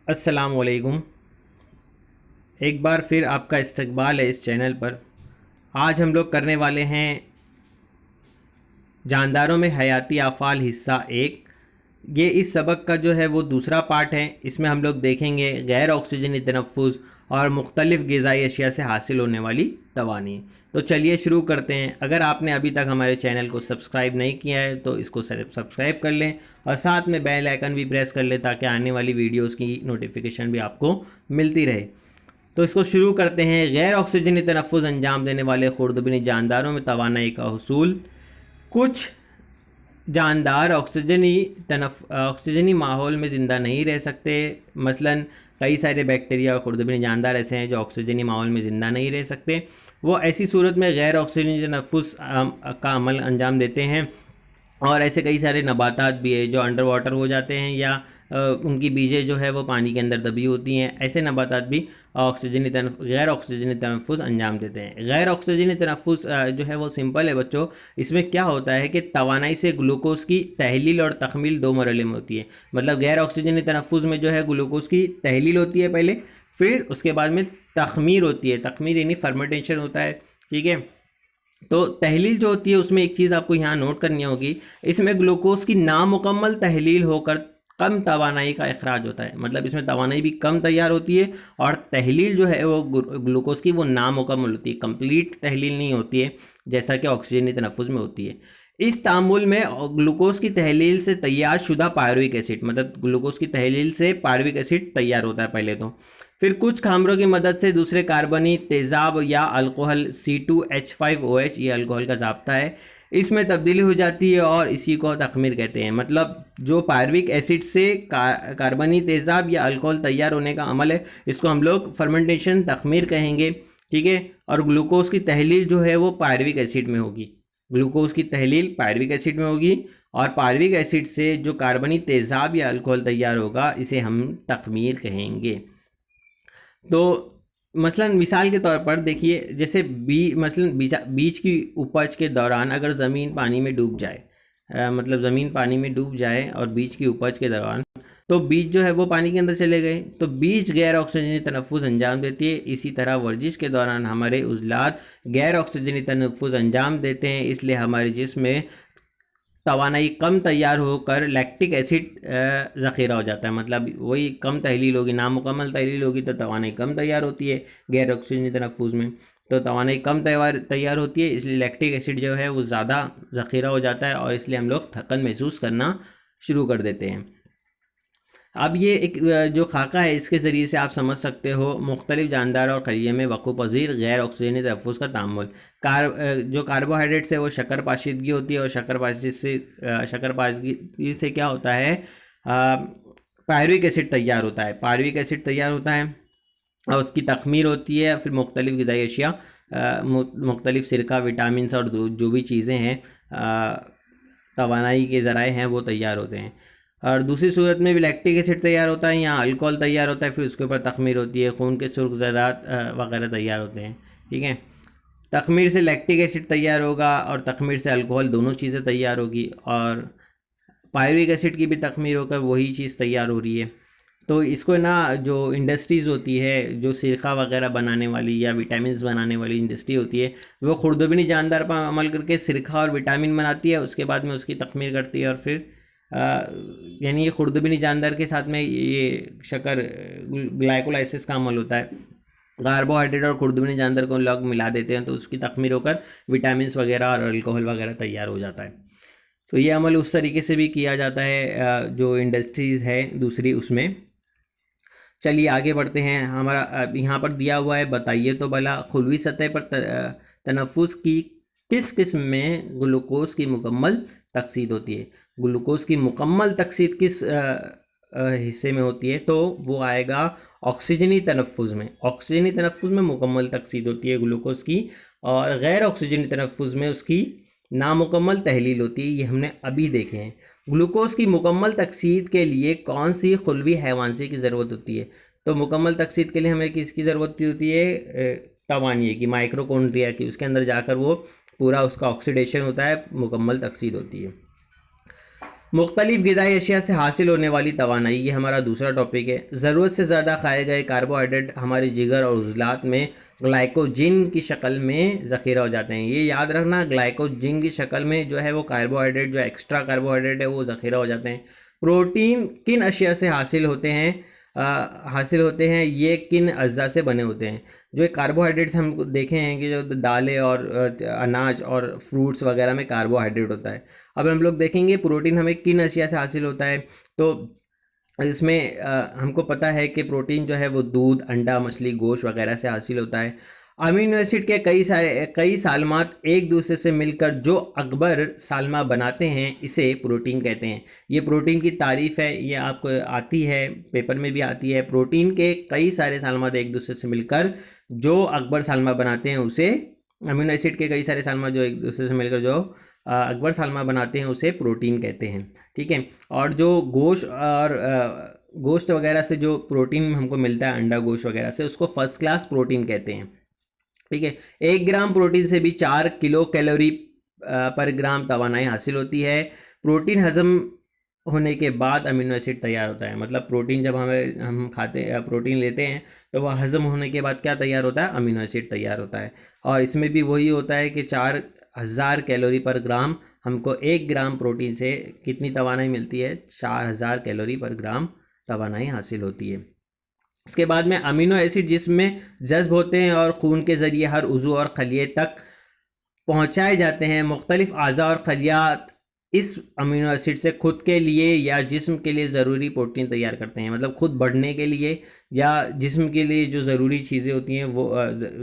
अस्सलामुअलैकुम। एक बार फिर आपका इस्तकबाल है इस चैनल पर। आज हम लोग करने वाले हैं जानदारों में हयाती आफ़ाल हिस्सा एक। ये इस सबक का जो है वो दूसरा पार्ट है। इसमें हम लोग देखेंगे गैर ऑक्सीजनी तनफ़ुज़ और मुख्तलिफ़ ग़िज़ाई अशिया से हासिल होने वाली तवानी। तो चलिए शुरू करते हैं। अगर आपने अभी तक हमारे चैनल को सब्सक्राइब नहीं किया है तो इसको सब्सक्राइब कर लें और साथ में बेल आइकन भी प्रेस कर लें ताकि आने वाली वीडियोस की नोटिफिकेशन भी आपको मिलती रहे। तो इसको शुरू करते हैं। गैर ऑक्सीजनी तनफ़ुज़ अंजाम देने वाले खुर्दबीनी जानदारों में तवानाई का हुसूल। कुछ जानदार ऑक्सीजनी माहौल में ज़िंदा नहीं रह सकते। मसलन कई सारे बैक्टीरिया और खुर्दबीनी जानदार ऐसे हैं जो ऑक्सीजनी माहौल में ज़िंदा नहीं रह सकते। वो ऐसी सूरत में गैर ऑक्सीजनी तनफ़ुज़ का अमल अंजाम देते हैं। और ऐसे कई सारे नबातात भी है जो अंडर वाटर हो जाते हैं या उनकी बीजें जो है वो पानी के अंदर दबी होती हैं। ऐसे नबातात भी गैर ऑक्सीजनी तनफ़ुज़ अंजाम देते हैं। गैर ऑक्सीजनी तनफ़ुज़ जो है वो सिंपल है बच्चों। इसमें क्या होता है कि तवानाई से ग्लूकोज़ की तहलील और तख़मील दो मरहले में होती है। मतलब गैर ऑक्सीजनी तनफ़ुज़ में जो है ग्लूकोज़ की तहलील होती है पहले, फिर उसके बाद में तख़मीर होती है। तख़मीर यानी फर्मेंटेशन होता है, ठीक है। तो तहलील जो होती है उसमें एक चीज़ आपको यहाँ नोट करनी होगी, इसमें ग्लूकोज की नामुकम्मल तहलील होकर कम तवानाई का अखराज होता है। मतलब इसमें तवानाई भी कम तैयार होती है और तहलील जो है वो ग्लूकोज की वो नामुकम्मल होती है, कंप्लीट तहलील नहीं होती है जैसा कि ऑक्सीजनी तनफ़ुज़ में होती है। इस तामुल में ग्लूकोज की तहलील से तैयार शुदा पायरुविक एसिड, मतलब ग्लूकोज की तहलील से पायरुविक एसिड तैयार होता है पहले तो। फिर कुछ खामरों की मदद से दूसरे कार्बनी तेज़ाब या अल्कोहल C2H5OH, ये अल्कोहल का ज़ाब्ता है, इसमें तब्दीली हो जाती है और इसी को तख़मीर कहते हैं। मतलब जो पायरुविक एसिड से कार्बनी तेज़ाब या अल्कोहल तैयार होने का अमल है इसको हम लोग फर्मेंटेशन तख़मीर कहेंगे, ठीक है। और ग्लूकोज की तहलील जो है वो पायरुविक एसिड में होगी। ग्लूकोज की तहलील पायरुविक एसिड में होगी और पायरुविक एसिड से जो कार्बनी तेज़ाब या अल्कोहल तैयार होगा इसे हम तख़मीर कहेंगे। तो मसलन मिसाल के तौर पर देखिए, जैसे बीज की उपज के दौरान अगर ज़मीन पानी में डूब जाए, मतलब ज़मीन पानी में डूब जाए और बीज की उपज के दौरान तो बीज जो है वो पानी के अंदर चले गए तो बीज गैर ऑक्सीजनी तनफ़ुज़ अंजाम देती है। इसी तरह वर्जिश के दौरान हमारे उज़लात गैर ऑक्सीजनी तनफ़ुज़ अंजाम देते हैं, इसलिए हमारे जिस्म में तवानाई कम तैयार होकर लैक्टिक एसिड ज़ख़ीरा हो जाता है। मतलब वही कम तहलील होगी, नामुकम्मल तहलील होगी तो तवानाई कम तैयार होती है गैर ऑक्सीजनी तनफ़ुज़ में। तो तवानाई कम तैयार होती है, इसलिए लैक्टिक एसिड जो है वो ज़्यादा ज़ख़ीरा हो जाता है और इसलिए हम लोग थकन महसूस करना शुरू कर देते हैं। अब ये एक जो खाका है इसके ज़रिए से आप समझ सकते हो मुख्तलिफ़ जानदार और खलिए में वक़ू पज़ीर गैर ऑक्सीजनी तहफ़्फ़ुज़ का तामुल। जो कार्बोहाइड्रेट्स है वो शक्कर पाशीदगी होती है और शक्कर पाशीदगी से क्या होता है, पायरुविक एसिड तैयार होता है। पायरुविक एसिड तैयार होता है और उसकी तख़मीर होती है। फिर मुख्तलिफ़ ग़िज़ाई अशिया, मुख्तलिफ़ सिरका, विटामिन और जो भी चीज़ें हैं तवानाई के ज़राए हैं वो तैयार होते हैं। और दूसरी सूरत में भी लैक्टिक एसिड तैयार होता है, यहाँ अल्कोहल तैयार होता है, फिर उसके ऊपर तख़मीर होती है, खून के सुर्ख ज़रात वगैरह तैयार होते हैं, ठीक है। तख़मीर से लैक्टिक एसिड तैयार होगा और तख़मीर से अल्कोहल, दोनों चीज़ें तैयार होगी और पायरुविक एसिड की भी तख़मीर होकर वही चीज़ तैयार हो रही है। तो इसको ना जो इंडस्ट्रीज़ होती है, जो सिरका वगैरह बनाने वाली या विटामिन बनाने वाली इंडस्ट्री होती है, वो खुर्दबीनी जानदार पर अमल करके सिरका और विटामिन बनाती है, उसके बाद में उसकी तख़मीर करती है और फिर यानी ये खुर्दबीनी जानदार के साथ में ये शक्कर ग्लाइकोलाइसिस का अमल होता है। कार्बोहाइड्रेट और खुर्दबीनी जानदार को लोग मिला देते हैं तो उसकी तख़मीर होकर विटामिन वगैरह और अल्कोहल वगैरह तैयार हो जाता है। तो ये अमल उस तरीके से भी किया जाता है जो इंडस्ट्रीज़ है दूसरी उसमें। चलिए आगे बढ़ते हैं। हमारा यहाँ पर दिया हुआ है, बताइए तो भला खुलवी सतह पर तनफ़ुज़ की किस किस्म में ग्लूकोज की मुकम्मल तकसीद होती है। ग्लूकोज की मुकम्मल तकसीद किस हिस्से में होती है, तो वो आएगा ऑक्सीजनी तनफ़ुज़ में। ऑक्सीजनी तनफ़ुज़ में मुकम्मल तकसीद होती है ग्लूकोज की और गैर ऑक्सीजनी तनफ़ुज़ में उसकी नामुकम्मल तहलील होती है। ये हमने अभी देखे हैं। ग्लूकोज की मुकम्मल तकसीद के लिए कौन सी खुलवी हैवानसी की ज़रूरत होती है, तो मुकम्मल तकसीद के लिए हमें किसकी ज़रूरत होती है, तवानिये की, माइक्रोकॉन्ड्रिया की। उसके अंदर जाकर वो पूरा उसका ऑक्सीडेशन होता है, मुकम्मल तकसीद होती है। मुख्तलिफ ग़िज़ाई अशिया से हासिल होने वाली तवानाई, ये हमारा दूसरा टॉपिक है। ज़रूरत से ज़्यादा खाए गए कार्बोहाइड्रेट हमारे जिगर और उज़लात में ग्लाइकोजिन की शक्ल में ज़ख़ीरा हो जाते हैं। ये याद रखना, ग्लाइकोजिन की शक्ल में जो है वो कार्बोहाइड्रेट, जो एक्स्ट्रा कार्बोहाइड्रेट है वो ज़ख़ीरा हो जाते हैं। प्रोटीन किन अशिया से हासिल होते हैं, ये किन अज्जा से बने होते हैं। जो कार्बोहाइड्रेट्स हम देखे हैं कि जो दालें और अनाज और फ्रूट्स वगैरह में कार्बोहाइड्रेट होता है। अब हम लोग देखेंगे प्रोटीन हमें किन अशिया से हासिल होता है। तो इसमें हमको पता है कि प्रोटीन जो है वो दूध, अंडा, मछली, गोश्त वगैरह से हासिल होता है। अमीनो एसिड के कई सालमात एक दूसरे से मिलकर जो अकबर सालमा बनाते हैं, इसे प्रोटीन कहते हैं। ये प्रोटीन की तारीफ़ है, ये आपको आती है, पेपर में भी आती है। प्रोटीन के कई सारे सालमात एक दूसरे से मिलकर जो अकबर सालमा बनाते हैं उसे, अमीनो एसिड के कई सारे सालमात जो एक दूसरे से मिलकर जो अकबर सालमा बनाते हैं उसे प्रोटीन कहते हैं। ठीक है। और जो गोश्त वगैरह से जो प्रोटीन हमको मिलता है, अंडा गोश्त वगैरह से, उसको फर्स्ट क्लास प्रोटीन कहते हैं। ठीक है। 1 ग्राम प्रोटीन से भी 4 किलो कैलोरी पर ग्राम तवानाई हासिल होती है। प्रोटीन हजम होने के बाद अमीनो एसिड तैयार होता है। मतलब प्रोटीन जब हम प्रोटीन लेते हैं तो वह हजम होने के बाद क्या तैयार होता है, अमीनो एसिड तैयार होता है। और इसमें भी वही होता है कि 4000 कैलोरी पर ग्राम, हमको 1 ग्राम प्रोटीन से कितनी तवानाई मिलती है, 4000 कैलोरी पर ग्राम तवानाई हासिल होती है। इसके बाद में अमीनो एसिड जिसमें जज्ब होते हैं और खून के ज़रिए हर उज़ू और खलिए तक पहुंचाए जाते हैं। मुख्तलिफ आज़ा और खलियात इस अमीनो एसिड से खुद के लिए या जिस्म के लिए ज़रूरी प्रोटीन तैयार करते हैं। मतलब खुद बढ़ने के लिए या जिस्म के लिए जो ज़रूरी चीज़ें होती हैं, वो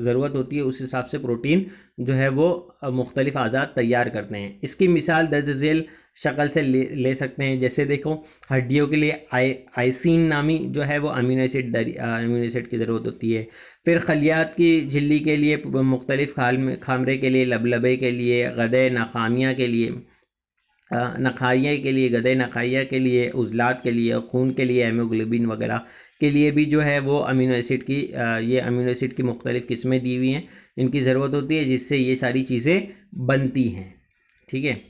ज़रूरत होती है, उस हिसाब से प्रोटीन जो है वो मुख्तलिफ आज़ा तैयार करते हैं। इसकी मिसाल दर्ज झेल शक्ल से ले सकते हैं। जैसे देखो, हड्डियों के लिए आइसिन नामी जो है वो अमीनो एसिड की ज़रूरत होती है। फिर खलियात की झिल्ली के लिए, मुख्तलिफ खामरे के लिए, लबलबे के लिए, गदे नखामिया के लिए, गदे नखाइया के लिए, उज़लात के लिए, खून के लिए, हेमोग्लोबिन वगैरह के लिए भी जो है वो अमीनो एसिड की मुख्तलिफ़ किस्में दी हुई हैं। इनकी ज़रूरत होती है जिससे ये सारी चीज़ें बनती हैं। ठीक है।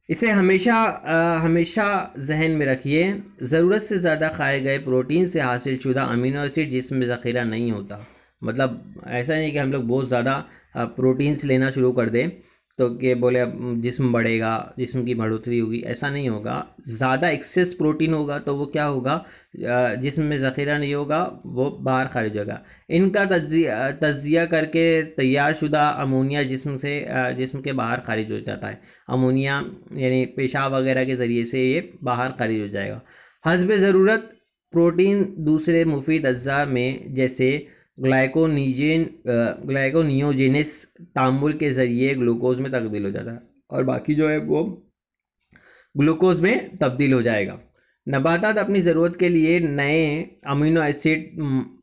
इसे हमेशा जहन में रखिए, ज़रूरत से ज़्यादा खाए गए प्रोटीन से हासिल शुदा अमीनो एसिड जिस्म में ज़ख़ीरा नहीं होता। मतलब ऐसा नहीं कि हम लोग बहुत ज़्यादा प्रोटीन्स लेना शुरू कर दें तो कि बोले अब जिस्म बढ़ेगा, जिस्म की बढ़ोतरी होगी, ऐसा नहीं होगा। ज़्यादा एक्सेस प्रोटीन होगा तो वो क्या होगा, जिस्म में ज़ख़ीरा नहीं होगा, वो बाहर खारिज होगा। इनका तज्जिया करके तैयार शुदा अमोनिया जिस्म के बाहर खारिज हो जाता है। अमोनिया यानी पेशाब वगैरह के ज़रिए से ये बाहर खारिज हो जाएगा। हस्ब ज़रूरत प्रोटीन दूसरे मुफीद अज्जा में जैसे ग्लाइकोनियोजेनेस तामुल के ज़रिए ग्लूकोज में तब्दील हो जाता है और बाकी जो है वो ग्लूकोज में तब्दील हो जाएगा। नबातात अपनी ज़रूरत के लिए नए अमीनो एसिड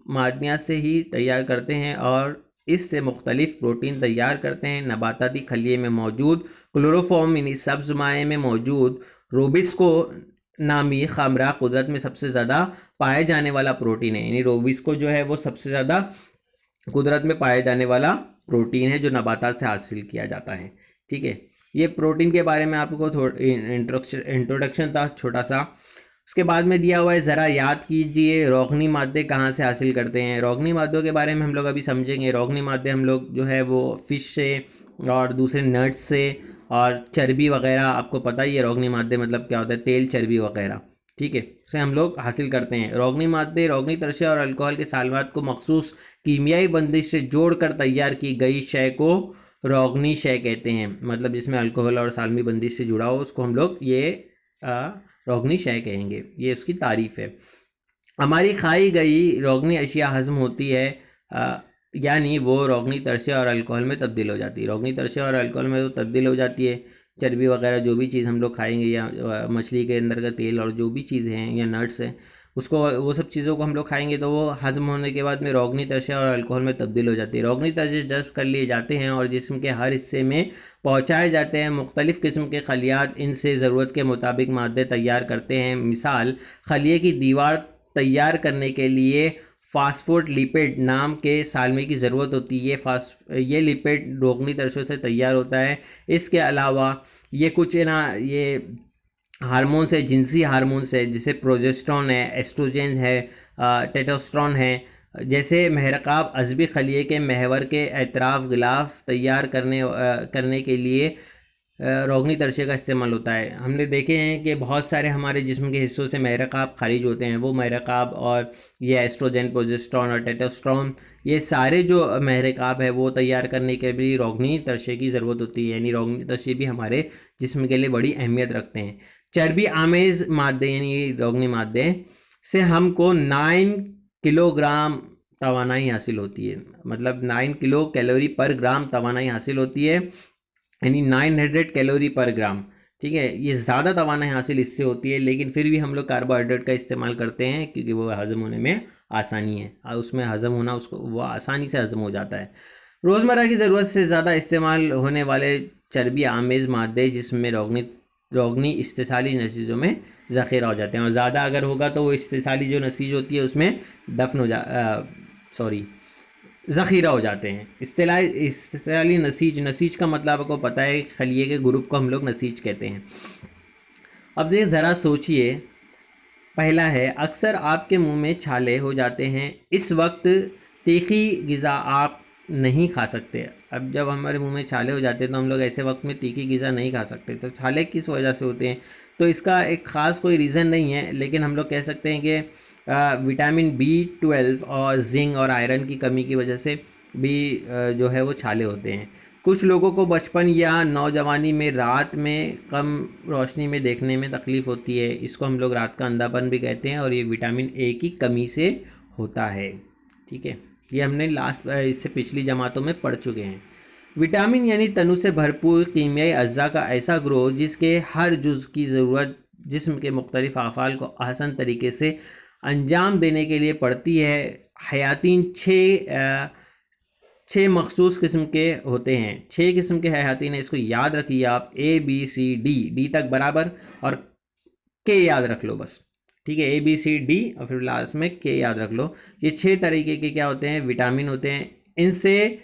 मादनियात से ही तैयार करते हैं और इससे मुख्तलिफ प्रोटीन तैयार करते हैं। नबाताती खलिए में मौजूद क्लोरोफॉर्म यानी सब्ज़ माए में मौजूद रोबिस्को नामी खामरा कुदरत में सबसे ज़्यादा पाए जाने वाला प्रोटीन है। यानी रोबिस्को जो है वो सबसे ज़्यादा कुदरत में पाए जाने वाला प्रोटीन है जो नबातात से हासिल किया जाता है। ठीक है। ये प्रोटीन के बारे में आपको इंट्रोडक्शन था छोटा सा। उसके बाद में दिया हुआ है, ज़रा याद कीजिए रोगनी मादे कहाँ से हासिल करते हैं। रोगनी मादों के बारे में हम लोग अभी समझेंगे। रोगनी मादे हम लोग जो है वो फ़िश से और दूसरे नट्स से और चर्बी वगैरह, आपको पता ही है रोगनी मादे मतलब क्या होता है, तेल, चर्बी वगैरह। ठीक है, उसे हम लोग हासिल करते हैं। रोगनी मादे रोगनी तरशे और अल्कोहल के सालमात को मखसूस कीमियाई बंदिश से जोड़कर तैयार की गई शय को रोगनी शय कहते हैं। मतलब जिसमें अल्कोहल और सालमी बंदिश से जुड़ा हो उसको हम लोग ये रोगनी शय कहेंगे। ये उसकी तारीफ़ है। हमारी खाई गई रोगनी अशिया हज़म होती है यानी वो रोगनी तरशे और अल्कोहल में तब्दील हो जाती है। रोगनी तरशे और अल्कोहल में तो तब्दील हो जाती है। चर्बी वगैरह जो भी चीज़ हम लोग खाएंगे या मछली के अंदर का तेल और जो भी चीज़ें हैं या नट्स हैं, उसको वो सब चीज़ों को हम लोग खाएंगे तो वो हजम होने के बाद में रोगनी तरशे और अल्कोहल में तब्दील हो जाती है। रोगनी तरशे जज्ब कर लिए जाते हैं और जिस्म के हर हिस्से में पहुँचाए जाते हैं। मुख्तलिफ़ किस्म के खलियात इनसे ज़रूरत के मुताबिक मादे तैयार करते हैं। मिसाल, खलिए की दीवार तैयार करने के लिए फास्फोलिपिड नाम के सालमे की ज़रूरत होती है। ये लिपिड रोगनी तरसों से तैयार होता है। इसके अलावा ये कुछ है ना, ये हार्मोन्स है, जिनसी हार्मोन्स है, जैसे प्रोजेस्टेरोन है, एस्ट्रोजन है, टेस्टोस्टेरोन है। जैसे महरकाब अज़बी खलिए के महवर के एतराफ़ गिलाफ तैयार करने के लिए रोगनी तरशे का इस्तेमाल होता है। हमने देखे हैं कि बहुत सारे हमारे जिस्म के हिस्सों से महरकाब खारिज होते हैं। वो महरकाब और ये एस्ट्रोजन, प्रोजेस्टेरोन और टेस्टोस्टेरोन, ये सारे जो महरकाब है वो तैयार करने के भी रोगनी तरशे की ज़रूरत होती है। यानी रोगनी तरशे भी हमारे जिस्म के लिए बड़ी अहमियत रखते हैं। चर्बी आमेज़ मादे यानी रोगनी मादे से हमको 9 किलोग्राम तवानाई हासिल होती है। मतलब 9 किलो कैलोरी पर ग्राम तवानाई हासिल होती है, यानी 900 कैलोरी पर ग्राम। ठीक है, ये ज़्यादा तवानाई हासिल इससे होती है, लेकिन फिर भी हम लोग कार्बोहाइड्रेट का इस्तेमाल करते हैं क्योंकि वो हज़म होने में आसानी है, और उसमें हज़म होना उसको वो आसानी से हज़म हो जाता है। रोज़मर्रा की ज़रूरत से ज़्यादा इस्तेमाल होने वाले चर्बी आमेज़ मादे जिसमें रोगनी इस्तेसाली नसीजों में ज़ख़ीरा हो जाते हैं, और ज़्यादा अगर होगा तो वो इस्तेसाली जो नसीज होती है उसमें ज़ख़ीरा हो जाते हैं। इस्तेसाली नसीज का मतलब आपको पता है, खलिए के ग्रुप को हम लोग नसीज कहते हैं। अब ये ज़रा सोचिए, पहला है अक्सर आपके मुंह में छाले हो जाते हैं, इस वक्त तीखी ग़िज़ा आप नहीं खा सकते। अब जब हमारे मुंह में छाले हो जाते हैं तो हम लोग ऐसे वक्त में तीखी ग़िज़ा नहीं खा सकते। तो छाले किस वजह से होते हैं, तो इसका एक ख़ास कोई रीज़न नहीं है, लेकिन हम लोग कह सकते हैं कि विटामिन B12 और जिंक और आयरन की कमी की वजह से भी जो है वो छाले होते हैं। कुछ लोगों को बचपन या नौजवानी में रात में कम रोशनी में देखने में तकलीफ़ होती है, इसको हम लोग रात का अंधापन भी कहते हैं, और ये विटामिन A की कमी से होता है। ठीक है, ये हमने इससे पिछली जमातों में पढ़ चुके हैं। विटामिन यानी तनु से भरपूर कीमियाई अज्जा का ऐसा ग्रोह जिसके हर जुज़ की ज़रूरत जिस्म के मुख्तलिफ़ आफ़ाल को आसान तरीके से अंजाम देने के लिए पड़ती है। हयातीन छः मखसूस किस्म के होते हैं। 6 किस्म के हयातीन है, इसको याद रखिए आप, ABCD तक बराबर, और K याद रख लो बस। ठीक है, ABCD और फिर लास्ट में K याद रख लो। ये 6 तरीके के क्या होते हैं, विटामिन होते हैं। इनसे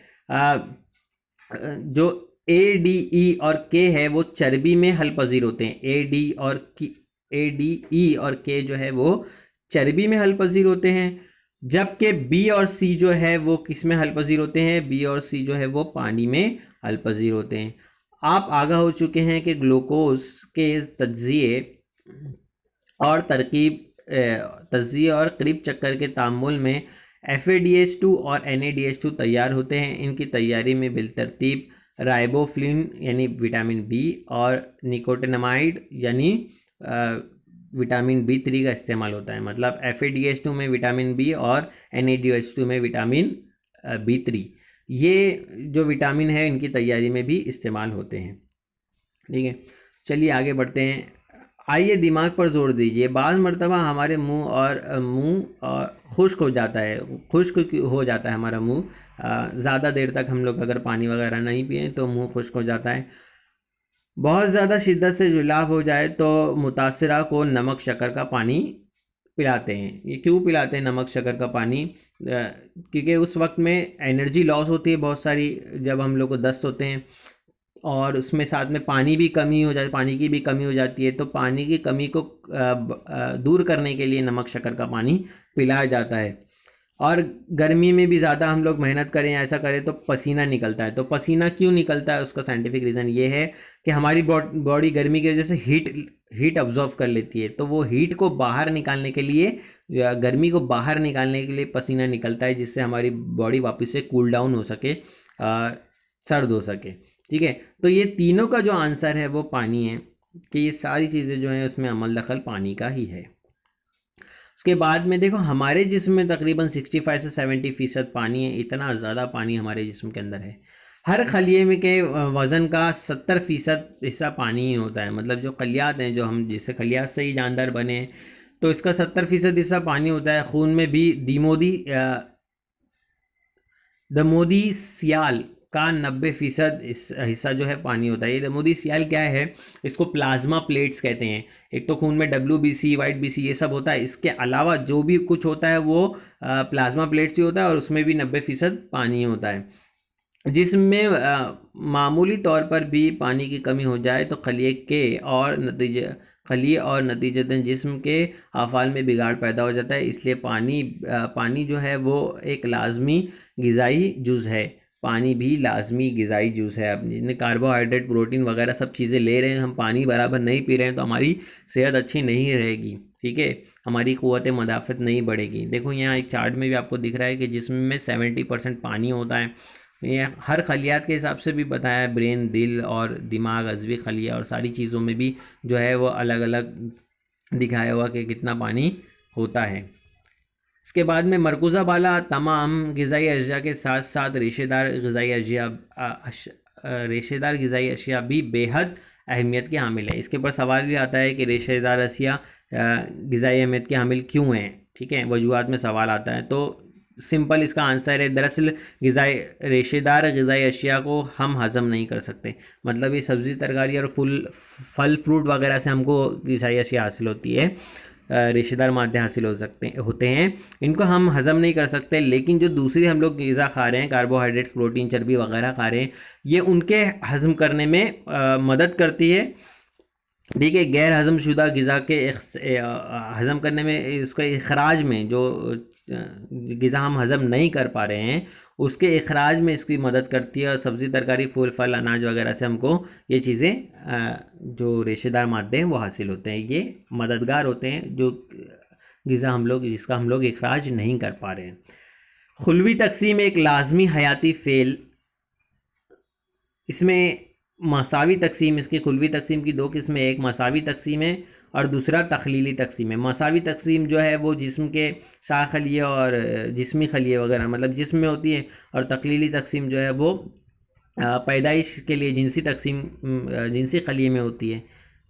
जो ADE और K है वो चर्बी में हल पजीर होते हैं। ADE और K जो है वो चर्बी में हल पजीर होते हैं, जबकि B और C जो है वो किस में हल पजीर होते हैं, B और C जो है वो पानी में हल पजीर होते हैं। आप आगाह हो चुके हैं कि ग्लूकोज के तज्जिए और तज्जिए और करीब चक्कर के तामुल में FADH2 और NADH2 तैयार होते हैं। इनकी तैयारी में बिलतरतीब राइबोफ्लिविन यानी विटामिन B और निकोटिनामाइड यानी विटामिन B3 का इस्तेमाल होता है। मतलब FADH2 में विटामिन B और NADH2 में विटामिन B3, ये जो विटामिन है इनकी तैयारी में भी इस्तेमाल होते हैं। ठीक है, चलिए आगे बढ़ते हैं। आइए दिमाग पर जोर दीजिए, बाज़ मरतबा हमारे मुंह खुश्क हो जाता है, हमारा मुंह। ज़्यादा देर तक हम लोग अगर पानी वगैरह नहीं पिए तो मुंह खुश्क हो जाता है। बहुत ज़्यादा शिद्दत से जुलाब हो जाए तो मुतासिरा को नमक शक्कर का पानी पिलाते हैं। ये क्यों पिलाते हैं नमक शक्कर का पानी, क्योंकि उस वक्त में एनर्जी लॉस होती है बहुत सारी, जब हम लोग को दस्त होते हैं, और उसमें साथ में पानी की भी कमी हो जाती है। तो पानी की कमी को दूर करने के लिए नमक शक्कर का पानी पिलाया जाता है। और गर्मी में भी ज़्यादा हम लोग मेहनत करें या ऐसा करें तो पसीना निकलता है। तो पसीना क्यों निकलता है, उसका साइंटिफिक रीज़न ये है कि हमारी बॉडी गर्मी की वजह से हीट अब्जॉर्व कर लेती है। तो वो हीट को बाहर निकालने के लिए या गर्मी को बाहर निकालने के लिए पसीना निकलता है, जिससे हमारी बॉडी वापस से कूल डाउन हो सके, सर्द हो सके। ठीक है, तो ये तीनों का जो आंसर है वो पानी है, कि ये सारी चीज़ें जो हैं उसमें अमल दखल पानी का ही है। उसके बाद में देखो, हमारे जिस्म में तकरीबन 65 से 70% पानी है। इतना ज़्यादा पानी हमारे जिस्म के अंदर है। हर खलिए में के वज़न का 70% हिस्सा पानी ही होता है। मतलब जो खलियात हैं, जो हम जिससे खलियात से ही जानदार बने हैं, तो इसका 70% हिस्सा पानी होता है। खून में भी दमोदी सियाल का 90% हिस्सा जो है पानी होता है। ये नमूदी सियाल क्या है, इसको प्लाज्मा प्लेट्स कहते हैं। एक तो खून में WBC, वाइट BC ये सब होता है, इसके अलावा जो भी कुछ होता है वो प्लाज्मा प्लेट्स ही होता है और उसमें भी 90% पानी होता है। जिसमें मामूली तौर पर भी पानी की कमी हो जाए तो खलिए और नतीजतन जिस्म के आफाल में बिगाड़ पैदा हो जाता है। इसलिए पानी जो है वो एक लाजमी ग़िज़ाई जुज़ है। पानी भी लाजमी ग़िज़ाई जुज़ है। अब जितने कार्बोहाइड्रेट, प्रोटीन वगैरह सब चीज़ें ले रहे हैं, हम पानी बराबर नहीं पी रहे हैं तो हमारी सेहत अच्छी नहीं रहेगी, ठीक है, हमारी क़ुव्वत मदाफ़त नहीं बढ़ेगी। देखो यहाँ एक चार्ट में भी आपको दिख रहा है कि जिस्म में 70% पानी होता है। ये हर खलियात के हिसाब से भी बताया है, ब्रेन, दिल और दिमाग, अज़वी खलिया और सारी चीज़ों में भी जो है वो अलग अलग दिखाया हुआ कि कितना पानी होता है। इसके बाद में मरकूज़ा बाला तमाम ग़िज़ाई अशिया के साथ साथ रेशेदार ग़िज़ाई अशिया भी बेहद अहमियत के हामिल है। इसके ऊपर सवाल भी आता है कि रेशेदार अशिया ग़िज़ाई अहमियत के हामिल क्यों हैं, ठीक है, वजूहात में सवाल आता है। तो सिंपल इसका आंसर है, दरअसल रेशेदार ग़िज़ाई अशिया को हम हज़म नहीं कर सकते। मतलब ये सब्ज़ी, तरकारी और फल फ्रूट वगैरह से हमको ग़िज़ाई अशिया हासिल होती है, रेशेदार मादे हासिल होते हैं, इनको हम हज़म नहीं कर सकते। लेकिन जो दूसरी हम लोग ग़िज़ा खा रहे हैं, कार्बोहाइड्रेट्स, प्रोटीन, चर्बी वगैरह खा रहे हैं, ये उनके हज़म करने में मदद करती है, ठीक है। गैर हज़म शुदा ग़िज़ा के हज़म करने में, उसके इखराज में, जो ग़िज़ा हम हज़म नहीं कर पा रहे हैं उसके इखराज में इसकी मदद करती है। और सब्ज़ी, तरकारी, फूल, फल, अनाज वगैरह से हमको ये चीज़ें जो रेशेदार मादे हैं वो हासिल होते हैं, ये मददगार होते हैं जो ग़िज़ा जिसका हम लोग इखराज नहीं कर पा रहे हैं। खुलवी तकसीम एक लाजमी हयाती फ़ेल, इसमें मसावी तकसीम, इसकी खुलवी तकसीम की दो किस्में, एक मसावी तकसीम है और दूसरा तख्लीली तकसीम है। मसावी तकसीम जो है वो जिस्म के शाह खलिए और जिस्मी खलिए वगैरह मतलब जिस्म में होती है, और तख्लीली तकसीम जो है वो पैदाइश के लिए जिनसी खलिए में होती है,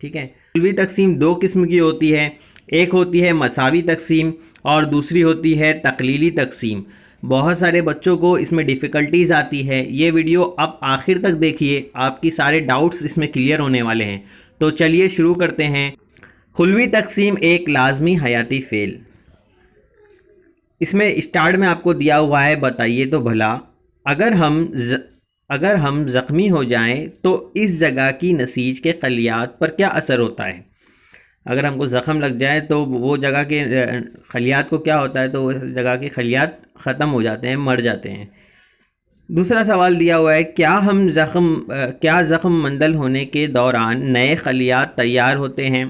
ठीक है। खुलवी तकसीम दो किस्म की होती है, एक होती है मसावी तकसीम और दूसरी होती है तख्लीली तकसीम। बहुत सारे बच्चों को इसमें डिफ़िकल्टीज़ आती है। ये वीडियो अब आखिर तक देखिए, आपकी सारे डाउट्स इसमें क्लियर होने वाले हैं। तो चलिए शुरू करते हैं। खुलवी तकसीम एक लाजमी हयाती फ़ेल, इसमें स्टार्ट में आपको दिया हुआ है, बताइए तो भला अगर हम ज़ख्मी हो जाएं तो इस जगह की नसीज के खलियात पर क्या असर होता है। अगर हमको ज़ख़म लग जाए तो वो जगह के खलियात को क्या होता है, तो उस जगह के खलियात ख़त्म हो जाते हैं, मर जाते हैं। दूसरा सवाल दिया हुआ है, क्या ज़ख़म मंदल होने के दौरान नए खलियात तैयार होते हैं।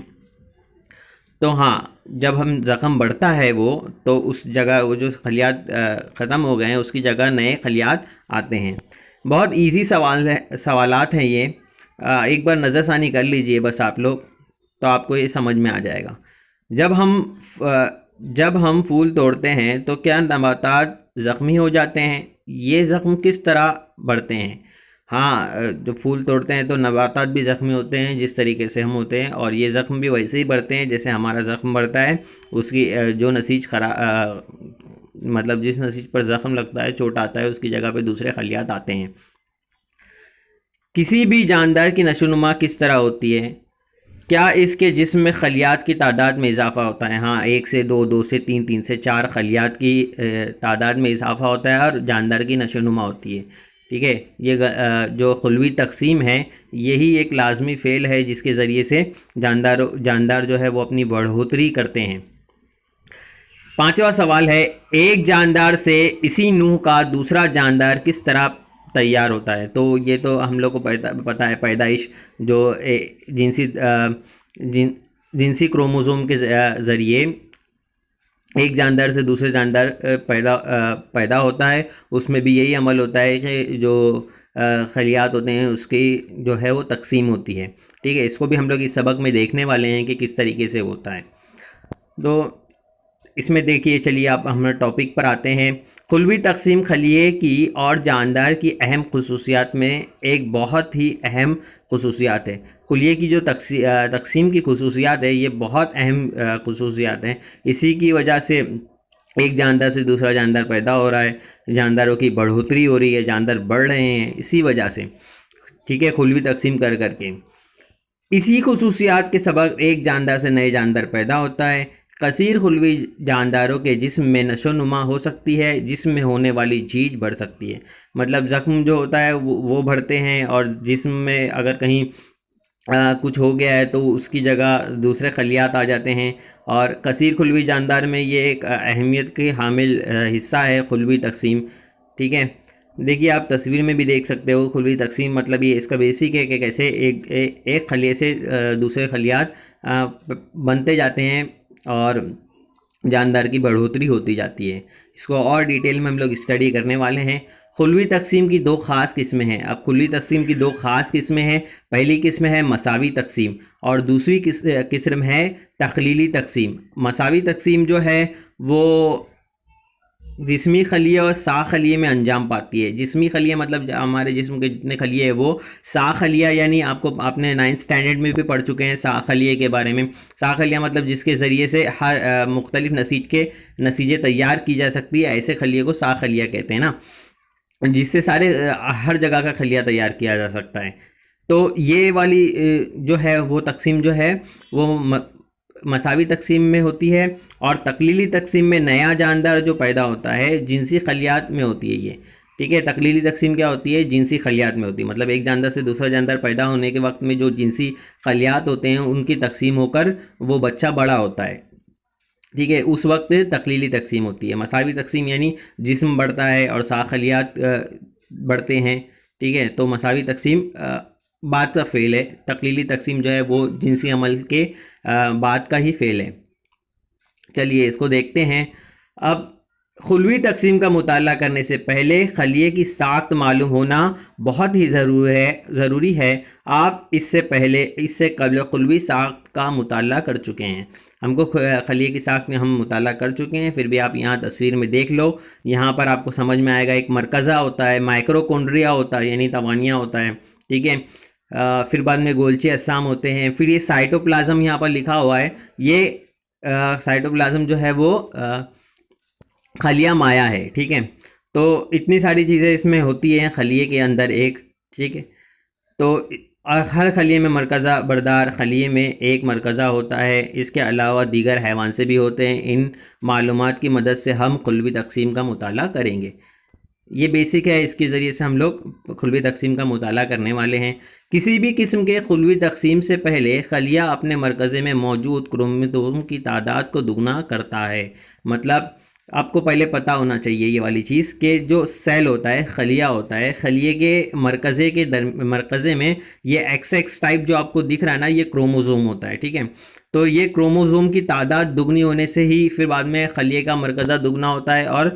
तो हाँ, जब हम ज़ख़म बढ़ता है तो उस जगह वो जो खलियात ख़त्म हो गए हैं उसकी जगह नए खलियात आते हैं। बहुत इजी सवालात हैं ये, एक बार नज़रसानी कर लीजिए बस आप लोग, तो आपको ये समझ में आ जाएगा। जब हम फूल तोड़ते हैं तो क्या नबातात ज़ख्मी हो जाते हैं, ये ज़ख्म किस तरह बढ़ते हैं। हाँ, जब फूल तोड़ते हैं तो नबातात भी ज़ख्मी होते हैं जिस तरीके से हम होते हैं, और ये ज़ख्म भी वैसे ही बढ़ते हैं जैसे हमारा ज़ख्म बढ़ता है। उसकी जो नसीज मतलब जिस नसीज पर ज़ख्म लगता है, चोट आता है, उसकी जगह पे दूसरे खलियात आते हैं। किसी भी जानदार की नशोनुमा किस तरह होती है, क्या इसके जिस्म में खलियात की तादाद में इजाफ़ा होता है। हाँ, 1 से 2, 2 से 3, 3 से 4 खलियात की तादाद में इजाफ़ा होता है और जानदार की नशोनुमा होती है, ठीक है। ये जो खुलवी तकसीम है यही एक लाजमी फ़ेल है जिसके ज़रिए से जानदार जो है वो अपनी बढ़ोतरी करते हैं। पांचवा सवाल है, एक जानदार से इसी नूह का दूसरा जानदार किस तरह तैयार होता है। तो ये तो हम लोग को पता है, पैदाइश जो जिनसी क्रोमोसोम के ज़रिए एक जानदार से दूसरे जानदार पैदा होता है, उसमें भी यही अमल होता है कि जो खलियात होते हैं उसकी जो है वो तकसीम होती है, ठीक है। इसको भी हम लोग इस सबक में देखने वाले हैं कि किस तरीके से होता है। तो इसमें देखिए, चलिए आप हम टॉपिक पर आते हैं। खुलवी तकसीम खलिए की और जानदार की अहम खसूसियात में एक बहुत ही अहम खसूसियात है। खुलिए की जो तकसीम की खसूसियात है ये बहुत अहम खसूसियात हैं। इसी की वजह से एक जानदार से दूसरा जानदार पैदा हो रहा है, जानदारों की बढ़ोतरी हो रही है, जानदार बढ़ रहे हैं इसी वजह से, ठीक है, खुलवी तकसीम कर करके। इसी खसूसियात के सबब एक जानदार से नए जानदार पैदा होता है। कसीर खुलवी जानदारों के जिस्म में नशो नुमा हो सकती है, जिस्म में होने वाली चीज बढ़ सकती है। मतलब ज़ख्म जो होता है वो बढ़ते हैं, और जिस्म में अगर कहीं कुछ हो गया है तो उसकी जगह दूसरे खलियात आ जाते हैं। और कसीर खुलवी जानदार में ये एक अहमियत के हामिल हिस्सा है खुलवी तकसीम, ठीक है। देखिए आप तस्वीर में भी देख सकते हो खुलवी तकसीम, मतलब ये इसका बेसिक है कि कैसे एक खलिए से दूसरे खलियात बनते जाते हैं और जानदार की बढ़ोतरी होती जाती है। इसको और डिटेल में हम लोग स्टडी करने वाले हैं। खुलवी तकसीम की दो ख़ास किस्में हैं। अब खुलवी तकसीम की दो ख़ास किस्में हैं। पहली किस्म है मसावी तकसीम और दूसरी किस्म है तकलीली तकसीम। मसावी तकसीम जो है वो जिस्मी खलिए और सा खलिए में अंजाम पाती है। जिस्मी खलिए मतलब हमारे जिस्म के जितने खलिए हैं वो। सा खलिया यानी आपने 9th स्टैंडर्ड में भी पढ़ चुके हैं सा खलिए के बारे में। सा खलिया मतलब जिसके ज़रिए से हर मुख्तलिफ नसीजे तैयार की जा सकती है, ऐसे खलिए को सा खलिया कहते हैं ना, जिससे सारे हर जगह का खलिया तैयार किया जा सकता है। तो ये वाली जो है वो तकसीम जो है वो मसावी तकसीम में होती है। और तकलीली तकसीम में नया जानदार जो पैदा होता है जिनसी खलियात में होती है ये, ठीक है। तकलीली तकसीम क्या होती है? जिनसी खलियात में होती है, मतलब एक जानदार से दूसरा जानदार पैदा होने के वक्त में जो जिनसी खलियात होते हैं उनकी तकसीम होकर वो बच्चा बड़ा होता है, ठीक है, उस वक्त तकलीली तकसीम होती है। मसावी तकसीम यानी जिस्म बढ़ता है और साखलियात बढ़ते हैं, ठीक है। तो मसावी तकसीम बात का फ़ेल है, तकलीली तकसीम जो है वो जिनसी अमल के बात का ही फ़ेल है। चलिए इसको देखते हैं। अब खुलवी तकसीम का मुताला करने से पहले खलिए की साख्त मालूम होना बहुत ही ज़रूरी है। आप इससे कबल खुलवी साख्त का मुताला कर चुके हैं। हमको खलिए की साख्त में हम मुताला कर चुके हैं, फिर भी आप यहाँ तस्वीर में देख लो। यहाँ पर आपको समझ में आएगा एक मरकज़ा होता है, माइक्रोकोंड्रिया होता है यानी तवानिया होता है, ठीक है। फिर बाद में गोल्ची अज्साम होते हैं, फिर ये साइटोप्लाज्म यहाँ पर लिखा हुआ है। ये साइटोप्लाज्म जो है वो खलिया माया है, ठीक है। तो इतनी सारी चीज़ें इसमें होती हैं खलिए के अंदर एक, ठीक है। तो और हर खलिए में मरकज़ा बरदार खलिए में एक मरकज़ा होता है। इसके अलावा दीगर हैवान से भी होते हैं। इन मालूमात की मदद से हम खुलवी तकसीम का मुताला करेंगे। ये बेसिक है, इसके ज़रिए से हम लोग खुलवी तकसीम का मुताला करने वाले हैं। किसी भी किस्म के खुलवी तकसीम से पहले खलिया अपने मरकज़े में मौजूद क्रोमोसोम की तादाद को दुगना करता है। मतलब आपको पहले पता होना चाहिए ये वाली चीज़ कि जो सेल होता है, खलिया होता है, खलिए के मरकज़े में ये XX टाइप जो आपको दिख रहा है ना, ये क्रोमोसोम होता है, ठीक है। तो ये क्रोमोसोम की तादाद दुगनी होने से ही फिर बाद में खलिए का मरकज़ा दुगना होता है और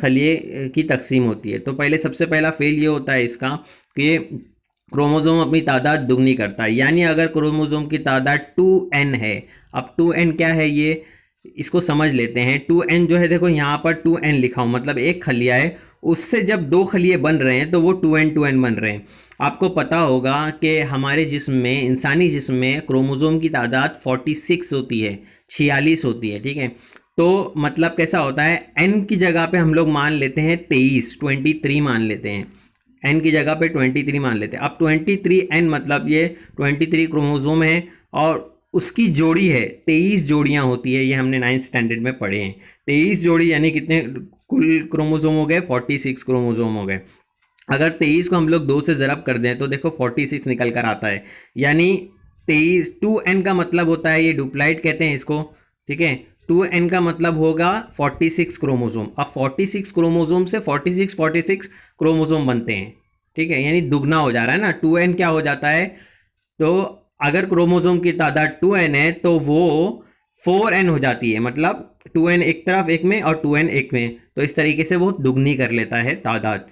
खलिए की तकसीम होती है। तो पहले सबसे पहला फेल ये होता है इसका कि क्रोमोसोम अपनी तादाद दुगनी करता है। यानी अगर क्रोमोसोम की तादाद 2n है, अब 2n क्या है ये इसको समझ लेते हैं। 2n जो है, देखो यहाँ पर 2n लिखा हूँ, मतलब एक खलिया है, उससे जब दो खलिए बन रहे हैं तो वो 2n बन रहे हैं। आपको पता होगा कि हमारे जिस्म में, इंसानी जिस्म में क्रोमोसोम की तादाद 46 होती है, 46 होती है, ठीक है। तो मतलब कैसा होता है, n की जगह पे हम लोग मान लेते हैं 23 मान लेते हैं, n की जगह पे 23 मान लेते हैं। अब 23n मतलब ये 23 क्रोमोसोम है और उसकी जोड़ी है, 23 जोड़ियां होती है। ये हमने 9th स्टैंडर्ड में पढ़े हैं। 23 जोड़ी यानी कितने कुल क्रोमोसोम हो गए? 46 क्रोमोसोम हो गए। अगर 23 को हम लोग 2 से ज़रब कर दें तो देखो 46 निकल कर आता है। यानी 23 2n का मतलब होता है, ये डुप्लाइड कहते हैं इसको, ठीक है। 2n का मतलब होगा 46 क्रोमोसोम। अब 46 क्रोमोसोम से 46 क्रोमोसोम बनते हैं, ठीक है, यानी दुगना हो जा रहा है ना। 2n क्या हो जाता है, तो अगर क्रोमोसोम की तादाद 2n है तो वो 4n हो जाती है। मतलब 2n एक तरफ एक में और 2n एक में, तो इस तरीके से वो दुगनी कर लेता है तादाद,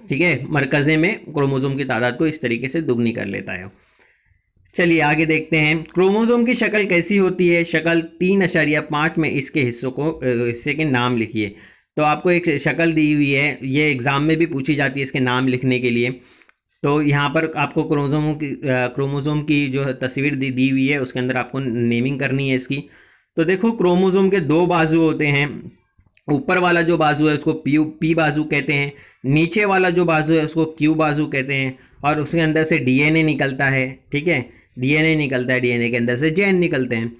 ठीक है। मरकज़े में क्रोमोसोम की तादाद को इस तरीके से दुगनी कर लेता है। चलिए आगे देखते हैं क्रोमोसोम की शक्ल कैसी होती है। शक्ल 3.5 में इसके हिस्से के नाम लिखिए। तो आपको एक शक्ल दी हुई है, ये एग्ज़ाम में भी पूछी जाती है इसके नाम लिखने के लिए। तो यहाँ पर आपको क्रोमोसोम की जो तस्वीर दी हुई है उसके अंदर आपको नेमिंग करनी है इसकी। तो देखो क्रोमोसोम के दो बाजू होते हैं। ऊपर वाला जो बाजू है उसको पी बाजू कहते हैं, नीचे वाला जो बाजू है उसको क्यू बाजू कहते हैं, और उसके अंदर से डीएनए निकलता है। ठीक है, डीएनए निकलता है, डीएनए के अंदर से जेन निकलते हैं।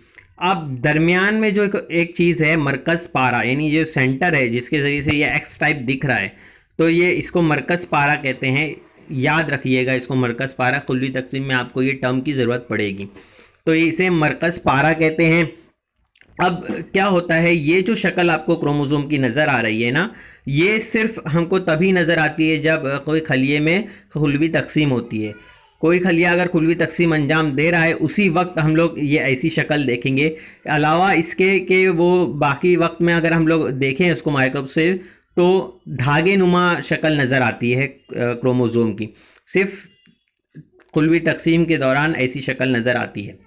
अब दरमियान में जो एक चीज़ है मरकज़ पारा, यानी जो सेंटर है जिसके ज़रिए से ये एक्स टाइप दिख रहा है, तो ये इसको मरकज़ पारा कहते हैं। याद रखिएगा इसको मरकज़ पारा, कुल्ली तकसीम में आपको ये टर्म की ज़रूरत पड़ेगी। तो इसे मरकज़ पारा कहते हैं। अब क्या होता है, ये जो शक्ल आपको क्रोमोसोम की नज़र आ रही है ना, ये सिर्फ हमको तभी नज़र आती है जब कोई खलिए में खुलवी तकसीम होती है। कोई खलिया अगर खुलवी तकसीम अंजाम दे रहा है उसी वक्त हम लोग ये ऐसी शक्ल देखेंगे। अलावा इसके कि वो बाकी वक्त में अगर हम लोग देखें उसको माइक्रोस्कोप से तो धागे नुमा शक्ल नज़र आती है क्रोमोसोम की। सिर्फ खुलवी तकसीम के दौरान ऐसी शक्ल नज़र आती है।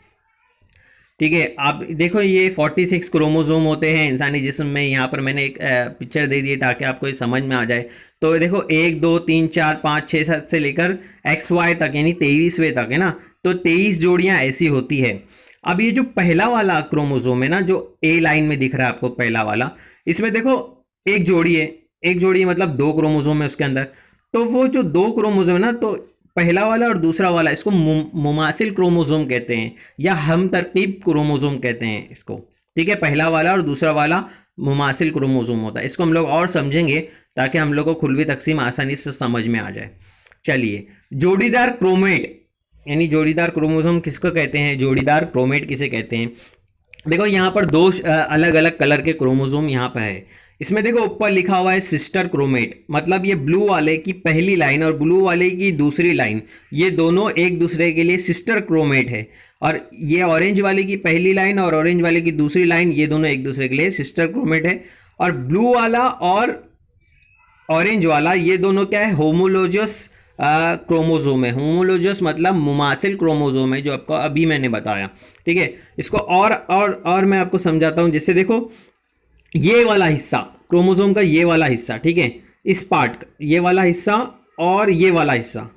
ठीक है, आप देखो ये 46 क्रोमोसोम होते हैं इंसानी जिस्म में। यहाँ पर मैंने एक पिक्चर दे दी है ताकि आपको ये समझ में आ जाए। तो देखो 1 2 3 4 5 6 7 से लेकर XY तक यानी 23वें तक है ना, तो 23 जोड़ियाँ ऐसी होती है। अब ये जो पहला वाला क्रोमोसोम है ना, जो ए लाइन में दिख रहा है आपको पहला वाला, इसमें देखो एक जोड़ी है, एक जोड़ी मतलब 2 क्रोमोसोम है उसके अंदर। तो वो जो 2 क्रोमोसोम है ना, तो पहला वाला और दूसरा वाला इसको मुमासिल क्रोमोसोम कहते हैं या हम तरकीब क्रोमोसोम कहते हैं इसको। ठीक है, पहला वाला और दूसरा वाला मुमासिल क्रोमोसोम होता है। इसको हम लोग और समझेंगे ताकि हम लोग को खुलवी तकसीम आसानी से समझ में आ जाए। चलिए, जोड़ीदार क्रोमेट यानी जोड़ीदार क्रोमोसोम किसको कहते हैं, जोड़ीदार क्रोमेट किसे कहते हैं। देखो यहाँ पर 2 अलग अलग कलर के क्रोमोसोम यहाँ पर है। इसमें देखो ऊपर लिखा हुआ है सिस्टर क्रोमेट, मतलब ये ब्लू वाले की पहली लाइन और ब्लू वाले की दूसरी लाइन, ये दोनों एक दूसरे के लिए सिस्टर क्रोमेट है। और ये ऑरेंज वाले की पहली लाइन और ऑरेंज वाले की दूसरी लाइन, ये दोनों एक दूसरे के लिए सिस्टर क्रोमेट है। और ब्लू वाला और ऑरेंज वाला ये दोनों क्या है, होमोलोजस क्रोमोसोम है। होमोलोजस मतलब मुमासिल क्रोमोसोम है, जो आपको अभी मैंने बताया। ठीक है, इसको और मैं आपको समझाता हूँ। जैसे देखो ये वाला हिस्सा क्रोमोसोम का, ये वाला हिस्सा, ठीक है, इस पार्ट ये वाला हिस्सा और ये वाला हिस्सा,